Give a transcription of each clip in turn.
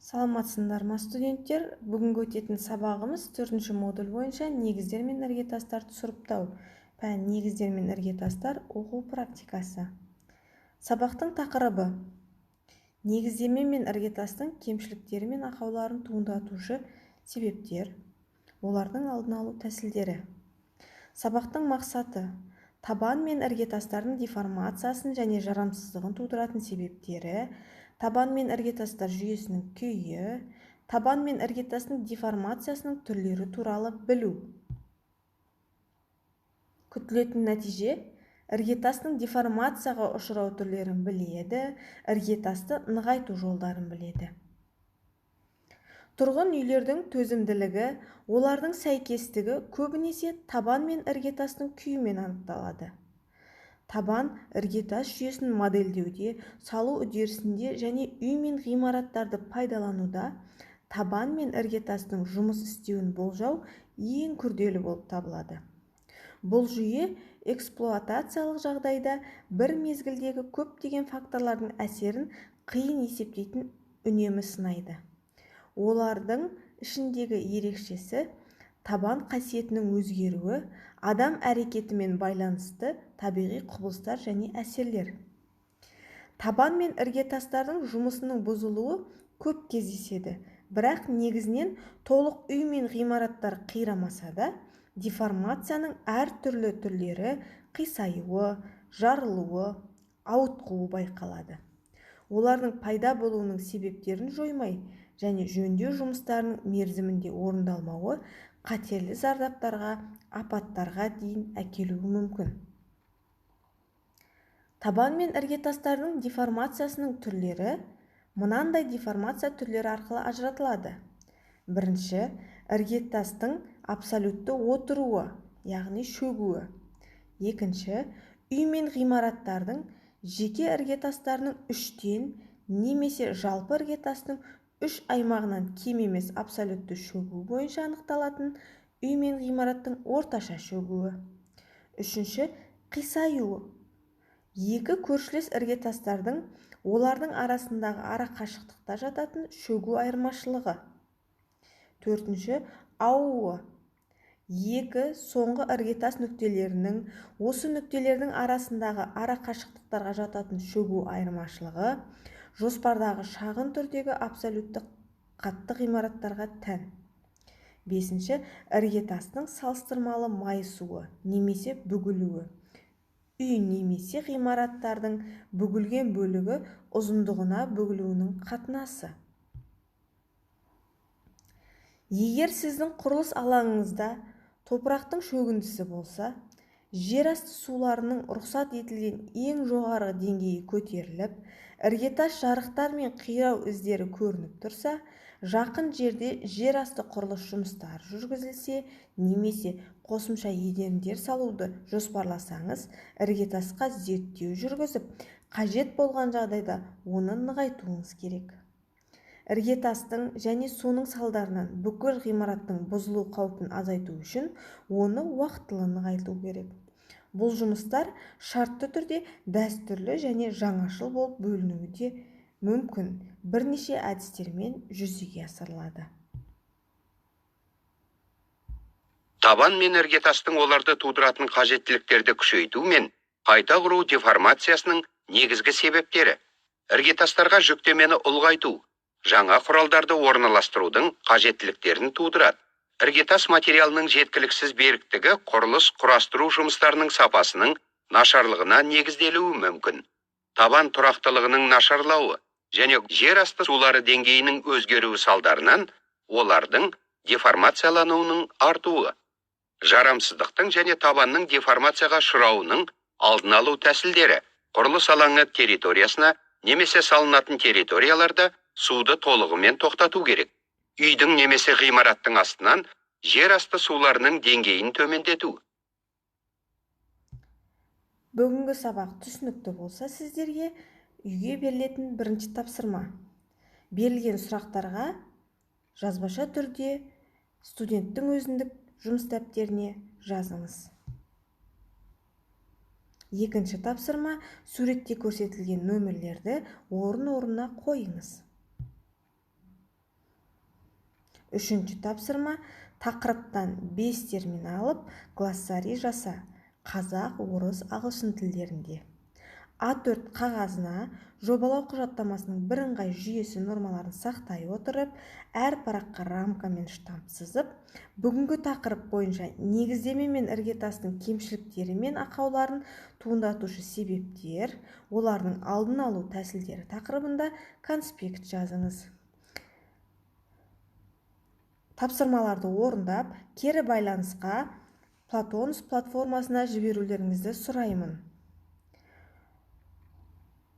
Саламатсыңдар ма, студенттер? Бүгінгі өтетін сабағымыз 4-ші модуль бойынша негіздер мен іргетастарды сұрыптау. Пән негіздер мен іргетастар оқу практикасы. Сабақтың тақырыбы: негіздеме мен іргетастың кемшіліктері мен ақауларын туындатушы себептер, олардың алдын алу тәсілдері. Сабақтың мақсаты: табан мен іргетастардың деформациясын және жарамсыздығын тудыратын себептері, табан мен іргетастар жүйесінің күйі, табан мен іргетастың деформациясының түрлері туралы білу. Күтілетін нәтиже: іргетастың деформацияға ұшырау түрлерін біледі, іргетасты нығайту жолдарын біледі. Тұрғын үйлердің төзімділігі, олардың сәйкестігі көбінесе табан мен іргетастың күйімен анықталады. Табан іргетас жүйесін модельдеуде, салу үдерісінде және үй мен ғимараттарды пайдалануда табан мен іргетастың жұмыс істеуін болжау ең күрделі болып табылады. Бұл жүйе эксплуатациялық жағдайда бір мезгілдегі көптеген факторлардың әсерін қиын есептейтін үнемі сынайды. Олардың ішіндегі ерекшесі табан қасиетінің өзгеруі, адам әрекетімен байланысты табиғи құбылыстар және әсерлер. Табан мен іргетастардың жұмысының бұзылуы көп кездеседі, бірақ негізінен толық үй мен ғимараттар қирамаса да, деформацияның әртүрлі түрлері, қисаюы, жарылуы, ауытқуы байқалады. Олардың пайда болуының себептерін жоймай және жөндеу жұмыстарының мерзімінде орындалмауы қатерлі зардаптарға, апаттарға дейін әкелуі мүмкін. Табан мен іргетастардың деформациясының түрлері мынандай деформация түрлері арқылы ажыратылады. Бірінші, іргетастың абсолютті отыруы, яғни шөгуі. Екінші, үй мен ғимараттардың жеке іргетастарының үштен немесе жалпы іргетастың үш аймағынан кем емес абсолютті шөгуі бойынша анықталатын үй мен ғимараттың орташа шөгуі. Үшінші, қисаюы. Екі көршілес іргетастардың олардың арасындағы арақашықтықта жататын шөгу айырмашылығы. Төртінші, ауы. Екі соңғы іргетас нүктелерінің осы нүктелердің арасындағы арақашықтықтарға жататын шөгу айырмашылығы жоспардағы шағын түрдегі абсолютті қатты ғимараттарға тән. Бесінші, іргетастың салыстырмалы майысуы немесе бүгілуі. Үй немесе ғимараттардың бүгілген бөлігі ұзындығына бүгілуінің қатынасы. Егер сіздің құрылыс алаңыңызда топырақтың шөгіндісі болса, жер асты суларының рұқсат етілген ең жоғары деңгейі көтеріліп, іргетас жарықтар мен қирау іздері көрініп тұрса, жақын жерде жер асты құрылыс жұмыстары жүргізілсе, немесе қосымша едендер салуды жоспарласаңыз, іргетасқа зерттеу жүргізіп, қажет болған жағдайда оны нығайтуыңыз керек. Іргетастың және соның салдарынан бүкіл ғимараттың бұзылу қаупін азайту үшін оны уақытылы нығайту керек. Бұл жұмыстар шартты түрде дәстүрлі және жаңашыл болып бөлінуі де мүмкін, бірнеше әдістермен жүзеге асырылады. Табан мен іргетастың оларды тудыратын қажеттіліктерді күшейту мен қайта құру деформациясының негізгі себептері: іргетастарға жүктемені ұлғайту, жаңа құралдарды орналастырудың қажеттіліктерін тудырады. Іргетас материалының жеткіліксіз беріктігі құрылыс құрастыру жұмыстарының сапасының нашарлығына негізделуі мүмкін. Табан тұрақтылығының нашарлауы және жер асты сулары деңгейінің өзгеруі салдарынан олардың деформациялануының артуы. Жарамсыздықтың және табанның деформацияға ұшырауының алдын алу тәсілдері: құрылыс алаңы территориясына немесе салынатын территорияларда суды толығымен тоқтату керек. Үйдің немесе ғимараттың астынан жер асты суларының деңгейін төмендету. Бүгінгі сабақ түсінікті болса, сіздерге үйге берілетін бірінші тапсырма: берілген сұрақтарға жазбаша түрде студенттің өзіндік жұмыс дәптеріне жазыңыз. Екінші тапсырма: суретте көрсетілген нөмірлерді орын-орнына қойыңыз. Үшінші тапсырма: тақырыптан 5 термин алып, глоссарий жаса. Қазақ, орыс, ағылшын тілдерінде. А4 қағазына жобалау құжаттамасының бірыңғай жүйесі нормаларын сақтай отырып, әр параққа рамкамен штамп сызып, бүгінгі тақырып бойынша негіздеме мен іргетастың кемшіліктері мен ақауларын туындатушы себептер, олардың алдын алу тәсілдері тақырыбында конспект жазыңыз. Тапсырмаларды орындап, кері байланысқа Платонус платформасына жіберулеріңізді сұраймын.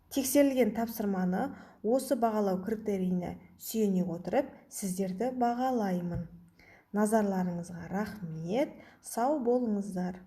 Тексерілген тапсырманы осы бағалау критерийіне сүйене отырып, сіздерді бағалаймын. Назарларыңызға рахмет, сау болыңыздар.